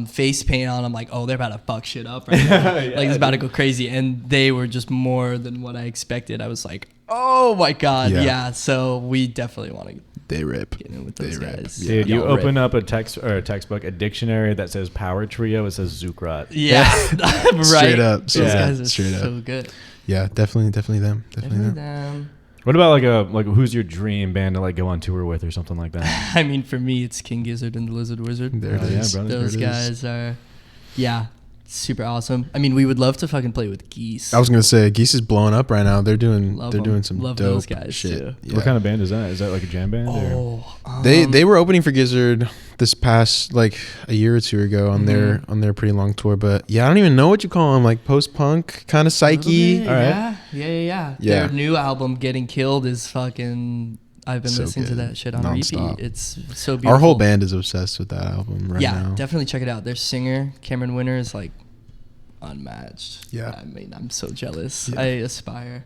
face paint on. I'm like, oh, they're about to fuck shit up right now. Like it's about to go crazy. And they were just more than what I expected. I was like, oh my God, yeah. So we definitely want to They rip. get in with those guys. Yeah. Dude, you Y'all open rip. up a textbook, a dictionary that says Power Trio. It says Zucrot. Yeah, right. Straight up. Those Yeah. guys are Straight up. so good. Yeah, definitely them. Definitely them. Them. What about like who's your dream band to like go on tour with or something like that? I mean, for me, it's King Gizzard and the Lizard Wizard. There it is. Yeah, Those guys are, super awesome. I mean, we would love to fucking play with Geese. I was gonna say Geese is blowing up right now. They're doing some Love dope those guys shit. too. Yeah. What kind of band is that? Is that like a jam band? Or? They were opening for Gizzard this past like a year or two ago on their pretty long tour. But yeah, I don't even know what you call them. Like post punk, kind of psyche. Bit, All right. Yeah. Yeah. Their new album, Getting Killed, is fucking. I've been So listening to good. that shit on Non-stop. repeat. It's so beautiful. Our whole band is obsessed with that album right now. Yeah, definitely check it out. Their singer, Cameron Winter, is like unmatched. Yeah. I mean, I'm so jealous. Yeah. I aspire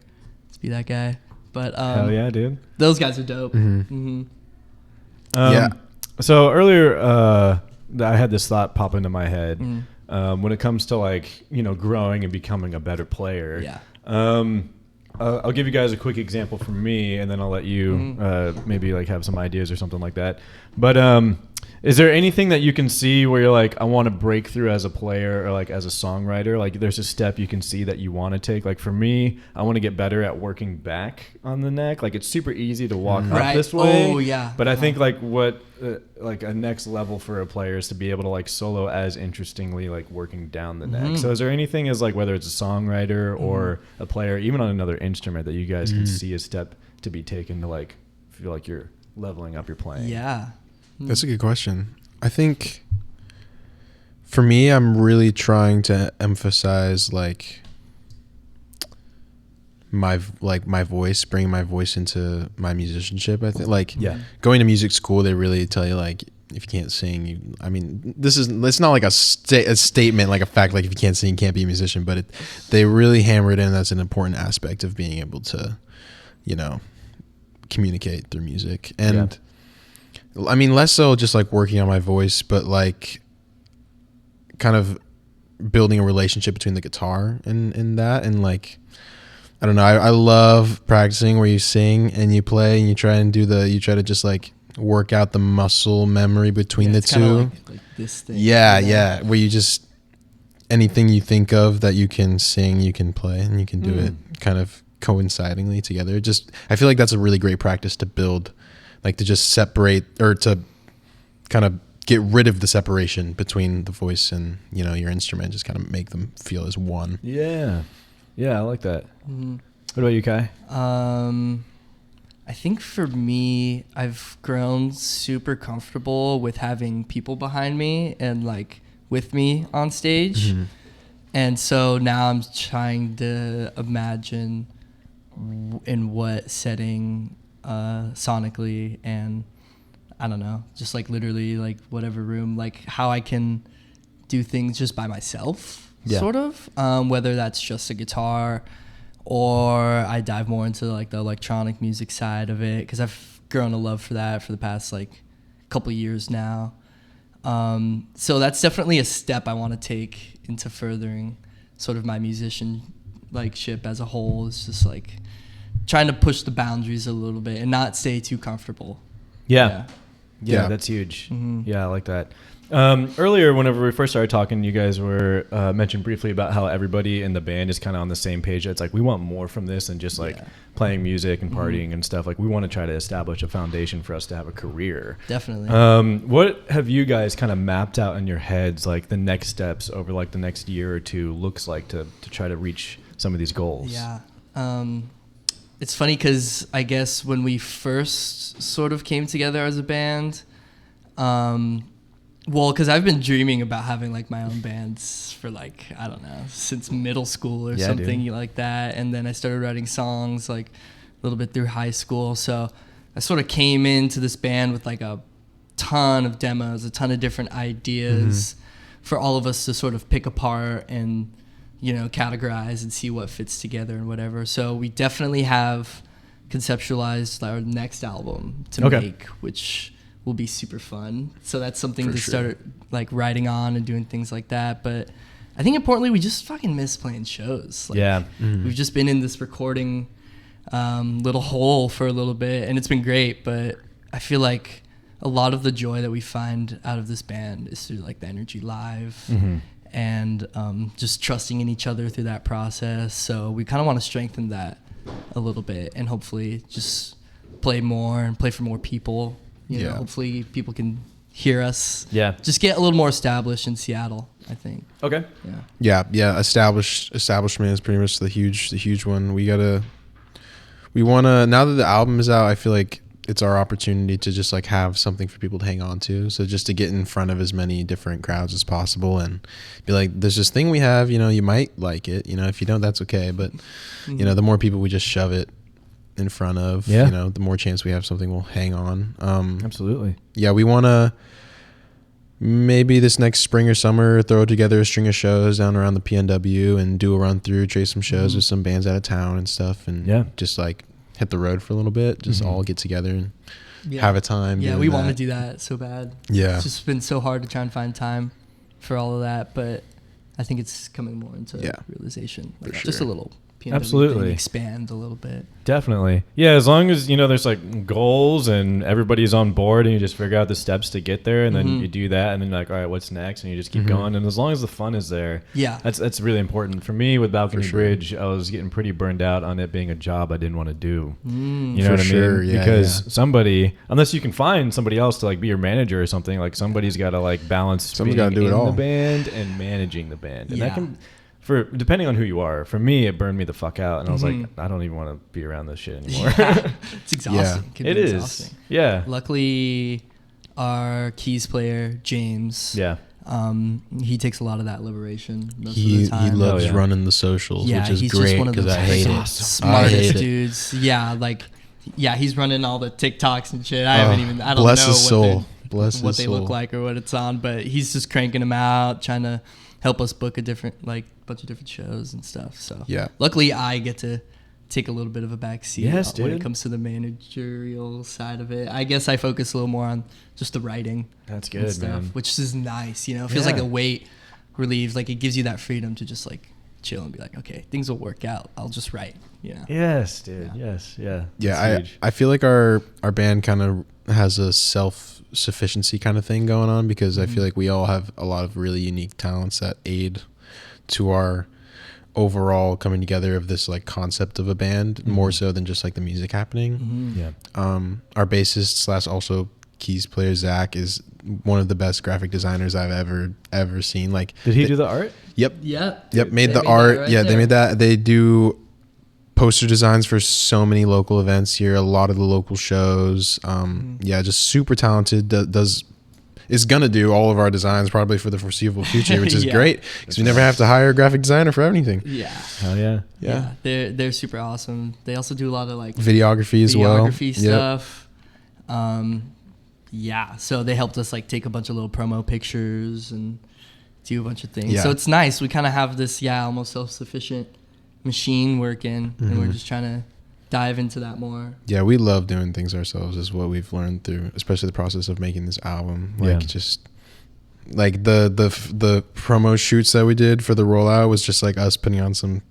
to be that guy. But Hell yeah, dude. those guys are dope. Mm-hmm. Yeah. So earlier, I had this thought pop into my head when it comes to like growing and becoming a better player. Yeah. I'll give you guys a quick example from me, and then I'll let you maybe like have some ideas or something like that. But is there anything that you can see where you're like, I want to break through as a player or like as a songwriter? Like there's a step you can see that you want to take. Like for me, I want to get better at working back on the neck. Like it's super easy to walk up this way. Oh yeah. But I think like what like a next level for a player is to be able to like solo as interestingly like working down the neck. So is there anything as like whether it's a songwriter or a player, even on another instrument, that you guys can see a step to be taken to like feel like you're leveling up your playing? Yeah. That's a good question. I think for me, I'm really trying to emphasize like my voice, bringing my voice into my musicianship. I think like going to music school, they really tell you like if you can't sing, it's not like a statement, like a fact, like if you can't sing, you can't be a musician, but they really hammer it in. That's an important aspect of being able to, communicate through music. And I mean, less so just like working on my voice, but like kind of building a relationship between the guitar and that. And like, I don't know, I love practicing where you sing and you play and you try to just like work out the muscle memory between the two. Like this thing. Yeah. Where you just, anything you think of that you can sing, you can play and you can do it kind of coincidingly together. I feel like that's a really great practice to build, like to just separate or to kind of get rid of the separation between the voice and, your instrument, just kind of make them feel as one. Yeah. Yeah, I like that. What about you, Kai? I think for me, I've grown super comfortable with having people behind me and like with me on stage. And so now I'm trying to imagine in what setting sonically and I don't know, just like literally like whatever room, like how I can do things just by myself, sort of, whether that's just a guitar or I dive more into like the electronic music side of it, because I've grown a love for that for the past like couple years now. So that's definitely a step I want to take into furthering sort of my musician like ship as a whole. It's just like trying to push the boundaries a little bit and not stay too comfortable. Yeah, that's huge. Yeah, I like that. Earlier, whenever we first started talking, you guys were mentioned briefly about how everybody in the band is kind of on the same page. It's like we want more from this than just like playing music and partying and stuff. Like we want to try to establish a foundation for us to have a career. Definitely. What have you guys kind of mapped out in your heads, like the next steps over like the next year or two looks like to try to reach some of these goals? Yeah. It's funny because I guess when we first sort of came together as a band, well, because I've been dreaming about having like my own bands for like, I don't know, since middle school or something like that. And then I started writing songs like a little bit through high school. So I sort of came into this band with like a ton of demos, a ton of different ideas for all of us to sort of pick apart and, categorize and see what fits together and whatever. So we definitely have conceptualized our next album to make, which will be super fun. So that's something start like writing on and doing things like that. But I think importantly, we just fucking miss playing shows. Like, we've just been in this recording little hole for a little bit and it's been great. But I feel like a lot of the joy that we find out of this band is through like the energy live and just trusting in each other through that process. So we kind of want to strengthen that a little bit, and hopefully just play more and play for more people. You know, hopefully people can hear us. Yeah. Just get a little more established in Seattle, I think. Okay. Yeah. Yeah. Establishment is pretty much the huge one. We want to, now that the album is out, I feel like it's our opportunity to just like have something for people to hang on to. So just to get in front of as many different crowds as possible and be like, there's this thing we have, you know, you might like it, you know, if you don't, that's okay. But you know, the more people we just shove it in front of, you know, the more chance we have something will hang on. Absolutely. Yeah. We want to maybe this next spring or summer throw together a string of shows down around the PNW and do a run through, trace some shows with some bands out of town and stuff, and just like hit the road for a little bit, just all get together and have a time. Yeah, we want to do that so bad. Yeah. It's just been so hard to try and find time for all of that, but I think it's coming more into realization. Like just a little PNW absolutely thing, expand a little bit. Definitely. Yeah, as long as, you know, there's like goals and everybody's on board and you just figure out the steps to get there, and then you do that, and then you're like, all right, what's next? And you just keep going. And as long as the fun is there, that's really important. For me with Balcony Bridge, I was getting pretty burned out on it being a job I didn't want to do. You know what I mean? Yeah, because somebody, unless you can find somebody else to like be your manager or something, like somebody's got to like balance being got to do it all. the band and managing the band. And that can, for depending on who you are, for me it burned me the fuck out, and I was like, I don't even want to be around this shit anymore. It's exhausting. It is. Exhausting. Yeah. Luckily, our keys player James, he takes a lot of that liberation most of the time. He loves running the socials, which is he's great just one of because those I hate it. Smartest dudes. Yeah, like he's running all the TikToks and shit. I don't know bless his soul. What they look like or what it's on, but he's just cranking them out, trying to help us book a different bunch of different shows and stuff. So luckily I get to take a little bit of a back seat when it comes to the managerial side of it. I guess I focus a little more on just the writing. That's good, man. Which is nice, you know. It feels like a weight relieved. Like it gives you that freedom to just like chill and be like, okay, things will work out. I'll just write, you know. Yes, dude. Yes, yeah. Yeah, I feel like our band kind of has a self-sufficiency kind of thing going on, because I feel like we all have a lot of really unique talents that aid to our overall coming together of this like concept of a band, more so than just like the music happening. Our bassist / also keys player Zach is one of the best graphic designers I've ever seen. Like, did he do the art? Yep. Made the art. They made that. They do poster designs for so many local events here, a lot of the local shows. Just super talented. Is gonna do all of our designs probably for the foreseeable future, which is great because we never have to hire a graphic designer for anything. Hell yeah. They're super awesome. They also do a lot of like videography stuff. So they helped us like take a bunch of little promo pictures and do a bunch of things. So it's nice. We kind of have this almost self-sufficient machine working, and we're just trying to dive into that more. Yeah, we love doing things ourselves is what we've learned through, especially the process of making this album. Like just like the promo shoots that we did for the rollout was just like us putting on some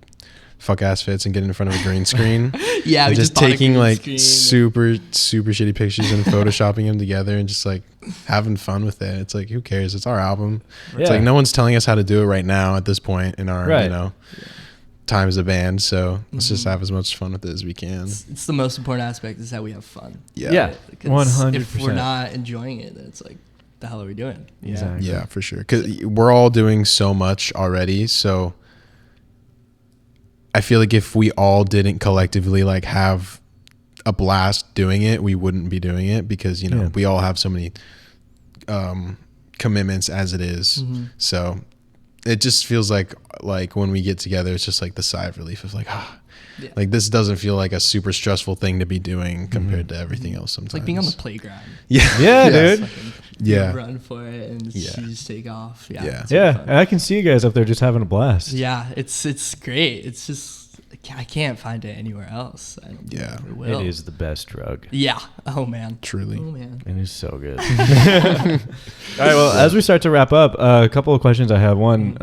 fuck ass fits and getting in front of a green screen. We just taking like super shitty pictures and photoshopping them together and just like having fun with it. It's like, who cares? It's our album. It's like no one's telling us how to do it right now at this point in our time as a band, so let's just have as much fun with it as we can. It's the most important aspect, is that we have fun. 100%. If we're not enjoying it, then it's like, the hell are we doing? Exactly. Yeah, for sure, because we're all doing so much already, so I feel like if we all didn't collectively like have a blast doing it, we wouldn't be doing it, because we all have so many commitments as it is. So it just feels like when we get together, it's just like the sigh of relief of like, like this doesn't feel like a super stressful thing to be doing compared to everything else sometimes. It's like being on the playground. Dude. Run for it and you just take off. I can see you guys up there just having a blast. It's great. It's just, I can't find it anywhere else. I don't think I will. It is the best drug. Oh man, truly. Oh man, it is so good. All right, well, as we start to wrap up, a couple of questions I have. One,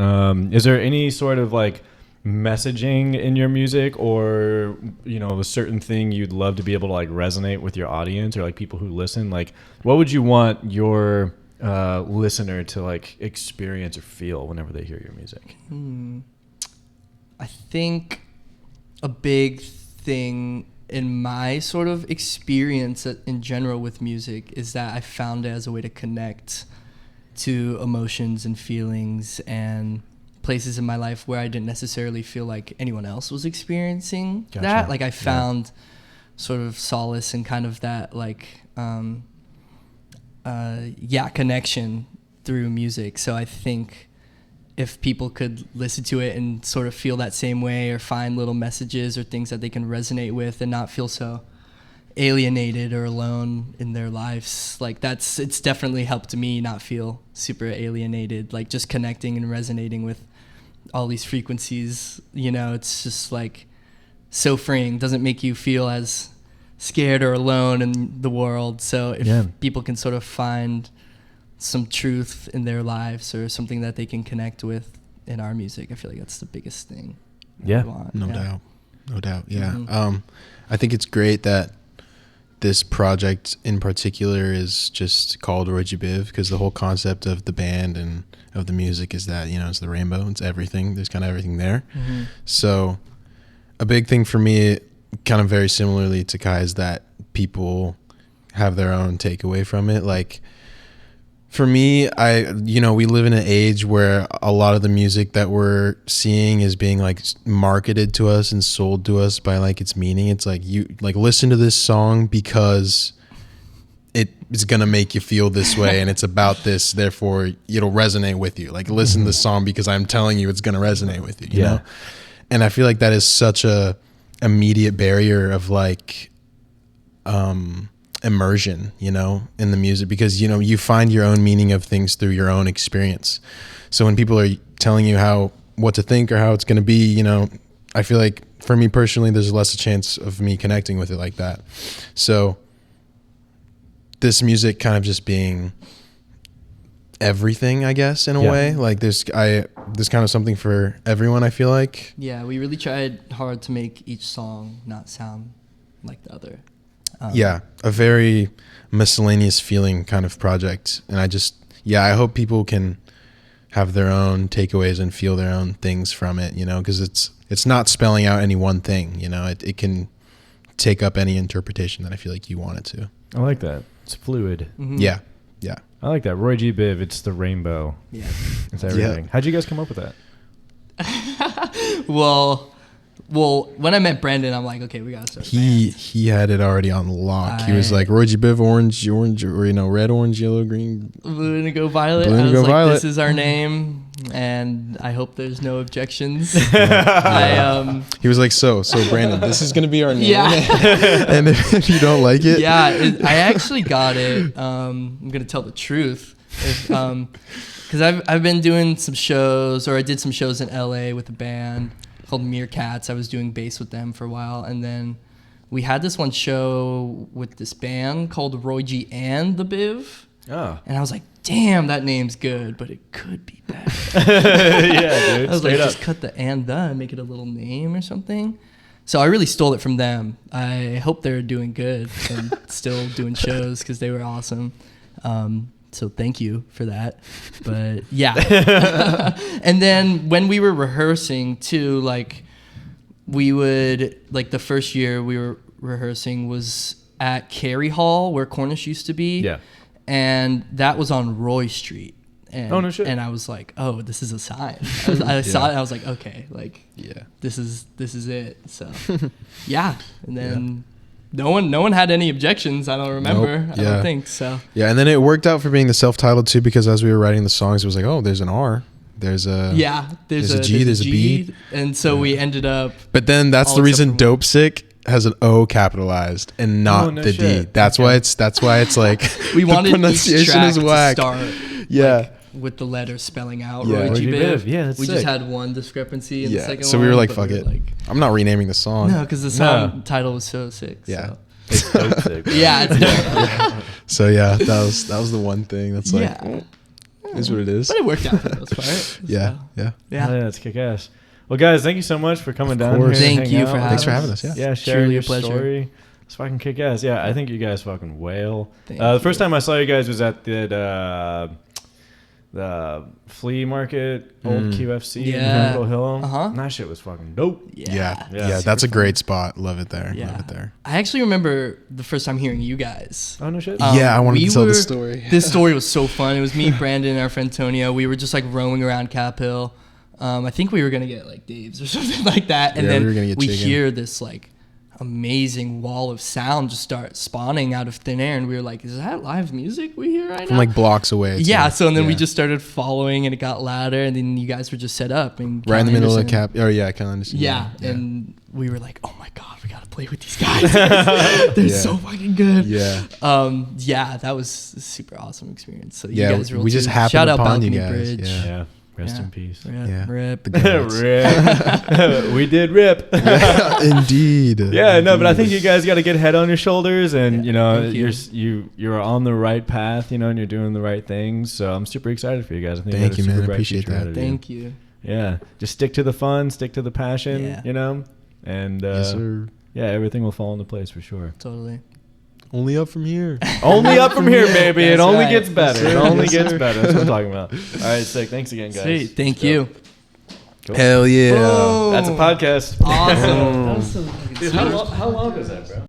is there any sort of like messaging in your music, or a certain thing you'd love to be able to like resonate with your audience or like people who listen? Like, what would you want your listener to like experience or feel whenever they hear your music? I think a big thing in my sort of experience in general with music is that I found it as a way to connect to emotions and feelings and places in my life where I didn't necessarily feel like anyone else was experiencing that. Like I found sort of solace in kind of that like connection through music. So I think if people could listen to it and sort of feel that same way, or find little messages or things that they can resonate with and not feel so alienated or alone in their lives, like it's definitely helped me not feel super alienated, like just connecting and resonating with all these frequencies, you know. It's just like so freeing, doesn't make you feel as scared or alone in the world. So if people can sort of find some truth in their lives or something that they can connect with in our music, I feel like that's the biggest thing. No doubt. Yeah. Mm-hmm. I think it's great that this project in particular is just called Roy G Biv, because the whole concept of the band and of the music is that, you know, it's the rainbow, it's everything, there's kind of everything there. Mm-hmm. So a big thing for me, kind of very similarly to Kai, is that people have their own takeaway from it. Like for me, we live in an age where a lot of the music that we're seeing is being like marketed to us and sold to us by like its meaning. It's like, you like listen to this song because it's going to make you feel this way and it's about this, therefore it'll resonate with you. Like listen to this song because I'm telling you it's going to resonate with you, you know? And I feel like that is such a immediate barrier of like immersion, you know, in the music, because, you know, you find your own meaning of things through your own experience. So when people are telling you what to think or how it's going to be, you know, I feel like for me personally, there's less a chance of me connecting with it like that. So this music kind of just being everything, I guess, in a way, like there's kind of something for everyone, I feel like. Yeah, we really tried hard to make each song not sound like the other. A very miscellaneous feeling kind of project. And I hope people can have their own takeaways and feel their own things from it, you know, because it's not spelling out any one thing, you know, it can take up any interpretation that I feel like you want it to. I like that. It's fluid. Mm-hmm. Yeah. I like that. Roy G Biv, it's the rainbow. Yeah. It's everything. How'd you guys come up with that? Well, when I met Brandon, I'm like, okay, we gotta start. He had it already on lock. He was like, Roy G Biv, orange, or you know, red, orange, yellow, green, blue, indigo, violet. I was like, violet. This is our name, and I hope there's no objections. He was like, so Brandon, this is gonna be our name. Yeah. And if you don't like it, I actually got it. I'm gonna tell the truth, because I've been doing some shows, or I did some shows in LA with a band called Meerkats. I was doing bass with them for a while, and then we had this one show with this band called Roy G and the Biv. Oh. And I was like, damn, that name's good, but it could be better. Yeah, dude. I was like, just cut the and make it a little name or something. So I really stole it from them. I hope they're doing good and still doing shows, because they were awesome. So thank you for that. But yeah. And then when we were rehearsing too, like we would, like the first year we were rehearsing was at Cary Hall, where Cornish used to be. Yeah. And that was on Roy Street. And, oh, no shit. And I was like, oh, this is a sign. I saw it. I was like, okay, like, this is it. So yeah. And then no one had any objections. I don't remember. Nope. I don't think so. Yeah, and then it worked out for being the self-titled too, because as we were writing the songs, it was like, oh, there's an R, there's a there's a G, there's a B, and so we ended up. But then that's the reason Dope Sick has an O capitalized and not the D. That's why it's like we wanted the pronunciation each track is whack. To start. Yeah. With the letters spelling out Roy G Biv. Yeah, that's sick. Just had one discrepancy in the second one. So we were like, fuck it. I'm not renaming the song. No, because the song title was so sick. Yeah. So. It's dope sick. Yeah, it's dope. So yeah, that was the one thing that's like, is what it is. But it worked out for the most part. Yeah. That's kick ass. Well, guys, thank you so much for coming down here. Thank you for having us. Thanks for having us. Yeah, sharing your story. It's fucking kick ass. Yeah, I think you guys fucking whale. The first time I saw you guys was at the flea market, old QFC in Yeah. Capitol Hill. Uh-huh. That shit was fucking dope. Yeah. Yeah. That's a great spot. Love it there. Yeah. Love it there. I actually remember the first time hearing you guys. Oh no shit. Yeah, I wanted we to tell the were- story. This story was so fun. It was me, Brandon, and our friend Tonio. We were just like roaming around Cap Hill. I think we were gonna get like Dave's or something like that, and Yeah, then we were gonna get chicken. hear this like amazing wall of sound just start spawning out of thin air, and we were like, "Is that live music we hear right From now?" like blocks away. Yeah. too. So and then we Yeah. just started following, and it got louder, and then you guys were just set up and right in the middle of the Anderson- cap. Oh yeah, Cal Anderson. Yeah, and we were like, "Oh my god, we gotta play with these guys! They're Yeah. so fucking good." Yeah. Yeah, that was a super awesome experience. So Yeah, you guys ruled we just too. happened Shout out upon you Balcony guys, Bridge. yeah. Yeah. Rest Yeah. in peace. Rip, Yeah. rip. The gods. Rip. We did rip. Indeed. Yeah, no, but I think you guys got a good head on your shoulders, and you know Thank you. you're on the right path, you know, and you're doing the right things. So I'm super excited for you guys. I think Thank you you, got a man. super bright Appreciate future that. ahead of you. Thank you. Yeah, just stick to the fun, stick to the passion, Yeah. you know, and Yes, sir. yeah, everything will fall into place for sure. Totally. Only up from here. Only up from here, baby. It That's only right. gets better. Yes, It sir. only Yes, gets sir. better. That's what I'm talking about. All right, sick. Thanks again, guys. Sweet. Thank Let's go. you. Cool. Hell yeah. Whoa. That's a podcast. Awesome. That was so fucking Dude, sweet. how long is that, bro?